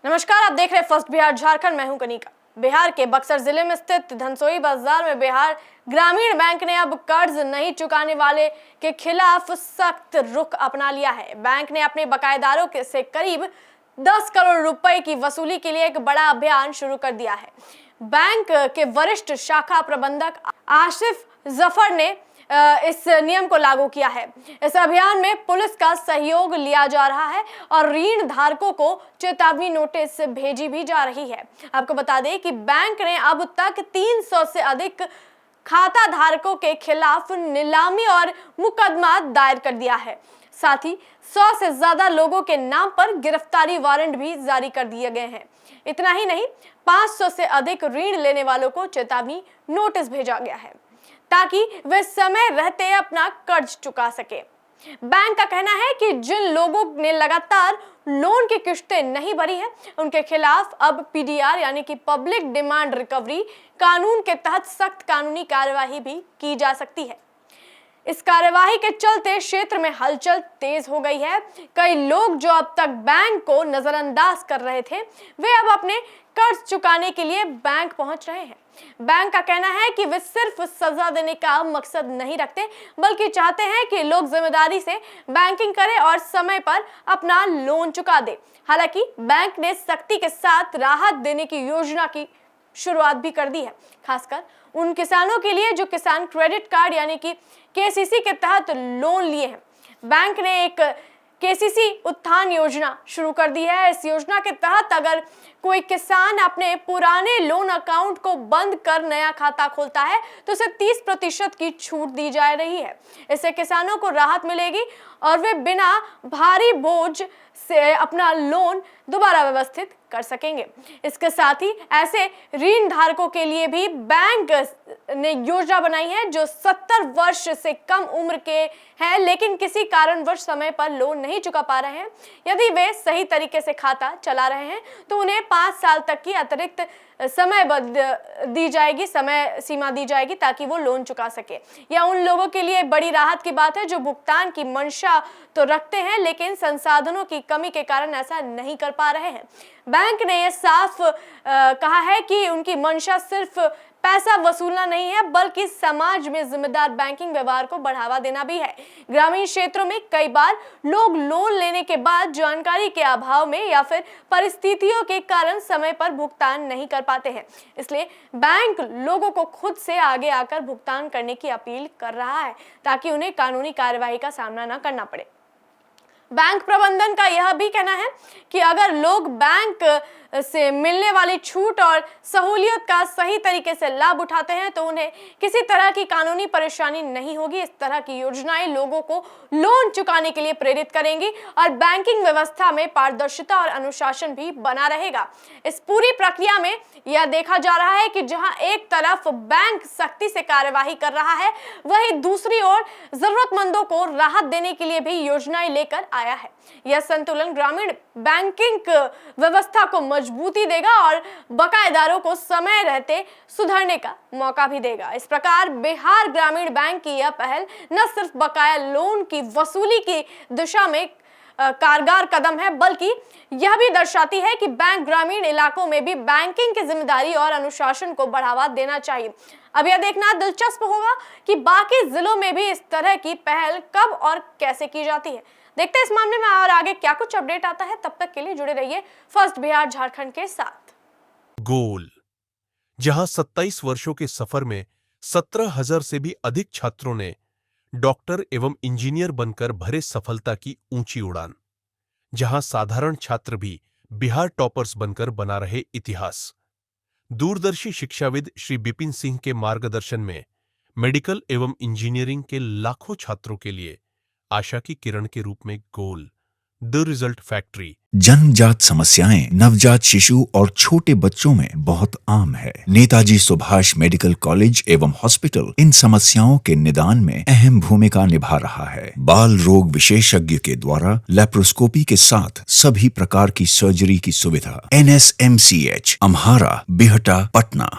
नमस्कार, आप देख रहे हैं फर्स्ट बिहार झारखंड। मैं हूं कनिका। बिहार के बक्सर जिले में स्थित धनसोई बाजार में बिहार ग्रामीण बैंक ने अब कर्ज नहीं चुकाने वाले के खिलाफ सख्त रुख अपना लिया है। बैंक ने अपने बकायेदारों से करीब 10 करोड़ रुपए की वसूली के लिए एक बड़ा अभियान शुरू कर दिया है। बैंक के वरिष्ठ शाखा प्रबंधक आसिफ जफर ने इस नियम को लागू किया है। इस अभियान में पुलिस का सहयोग लिया जा रहा है और ऋण धारकों को चेतावनी नोटिस भेजी भी जा रही है। आपको बता दें कि बैंक ने अब तक 300 से अधिक खाता धारकों के खिलाफ नीलामी और मुकदमा दायर कर दिया है। साथ ही 100 से ज्यादा लोगों के नाम पर गिरफ्तारी वारंट भी जारी कर दिए गए हैं। इतना ही नहीं, 500 से अधिक ऋण लेने वालों को चेतावनी नोटिस भेजा गया है ताकि वे समय रहते अपना कर्ज चुका सके। बैंक का कहना है कि जिन लोगों ने लगातार लोन की किश्तें नहीं भरी है, उनके खिलाफ अब पीडीआर यानी कि पब्लिक डिमांड रिकवरी कानून के तहत सख्त कानूनी कार्यवाही भी की जा सकती है। इस कार्यवाही के चलते क्षेत्र में हलचल तेज हो गई है। कई लोग जो अब तक बैंक को नजरअंदाज कर रहे थे, वे अब अपने कर्ज चुकाने के लिए बैंक पहुंच रहे हैं। बैंक का कहना है कि वे सिर्फ सजा देने का मकसद नहीं रखते, बल्कि चाहते हैं कि लोग जिम्मेदारी से बैंकिंग करें और समय पर अपना लोन चुका दें। हालांकि बैंक ने सख्ती के साथ राहत देने की योजना की शुरुआत भी कर दी है, खासकर उन किसानों के लिए जो किसान क्रेडिट कार्ड यानी कि केसीसी के तहत लोन लिए हैं। बैंक ने एक केसीसी उत्थान योजना शुरू कर दी है। इस योजना के तहत अगर कोई किसान अपने पुराने लोन अकाउंट को बंद कर नया खाता खोलता है तो उसे 30% की छूट दी जा रही है। इससे किसानों को राहत मिलेगी और वे बिना भारी बोझ से अपना लोन दोबारा व्यवस्थित कर सकेंगे। इसके साथ ही ऐसे ऋण धारकों के लिए भी बैंक ने योजना बनाई है जो 70 वर्ष से कम उम्र के हैं लेकिन किसी कारणवश समय पर लोन नहीं चुका पा रहे हैं। यदि वे सही तरीके से खाता चला रहे हैं तो उन्हें 5 साल तक की अतिरिक्त समय सीमा दी जाएगी ताकि वो लोन चुका सके। या उन लोगों के लिए बड़ी राहत की बात है जो भुगतान की मंशा तो रखते हैं लेकिन संसाधनों की कमी के कारण ऐसा नहीं कर पा रहे हैं। बैंक ने यह साफ कहा है कि उनकी मंशा सिर्फ पैसा वसूलना नहीं है बल्कि समाज में जिम्मेदार बैंकिंग व्यवहार को बढ़ावा देना भी है। ग्रामीण क्षेत्रों में कई बार लोग लोन लेने के बाद जानकारी के अभाव में या फिर परिस्थितियों के कारण समय पर भुगतान नहीं कर पाते हैं। इसलिए बैंक लोगों को खुद से आगे आकर भुगतान करने की अपील कर रहा है ताकि उन्हें कानूनी कार्यवाही का सामना न करना पड़े। बैंक प्रबंधन का यह भी कहना है कि अगर लोग बैंक से मिलने वाली छूट और सहूलियत का सही तरीके से लाभ उठाते हैं तो उन्हें किसी तरह की कानूनी परेशानी नहीं होगी। इस तरह की योजनाएं लोगों को लोन चुकाने के लिए प्रेरित करेंगी और बैंकिंग व्यवस्था में पारदर्शिता और अनुशासन भी बना रहेगा। इस पूरी प्रक्रिया में यह देखा जा रहा है कि जहां एक तरफ बैंक सख्ती से कार्यवाही कर रहा है, वहीं दूसरी ओर जरूरतमंदों को राहत देने के लिए भी योजनाएं लेकर आया है। यह संतुलन ग्रामीण बैंकिंग व्यवस्था को मजबूती देगा और बकायेदारों को समय रहते सुधरने का मौका भी देगा। इस प्रकार बिहार ग्रामीण बैंक की यह पहल न सिर्फ बकाया लोन की वसूली की दिशा में कारगर कदम है बल्कि यह भी दर्शाती है कि बैंक ग्रामीण इलाकों में भी बैंकिंग की जिम्मेदारी और अनुशासन को बढ़ावा देना चाहिए। अब यह देखना दिलचस्प होगा कि बाकी जिलों में भी इस तरह की पहल कब और कैसे की जाती है। देखते हैं इस मामले में और आगे क्या कुछ अपडेट आता है। तब तक के लिए जुड़े रहिए फर्स्ट बिहार झारखंड के साथ। गोल, जहां 27 वर्षों के सफर में 17,000 से भी अधिक छात्रों ने डॉक्टर एवं इंजीनियर बनकर भरे सफलता की ऊंची उड़ान, जहां साधारण छात्र भी बिहार टॉपर्स बनकर बना रहे इतिहास। दूरदर्शी शिक्षाविद श्री बिपिन सिंह के मार्गदर्शन में मेडिकल एवं इंजीनियरिंग के लाखों छात्रों के लिए आशा की किरण के रूप में गोल, द रिजल्ट फैक्ट्री। जन्मजात समस्याएं नवजात शिशु और छोटे बच्चों में बहुत आम है। नेताजी सुभाष मेडिकल कॉलेज एवं हॉस्पिटल इन समस्याओं के निदान में अहम भूमिका निभा रहा है। बाल रोग विशेषज्ञ के द्वारा लेप्रोस्कोपी के साथ सभी प्रकार की सर्जरी की सुविधा। NSMCH, अम्हारा, बिहटा, पटना।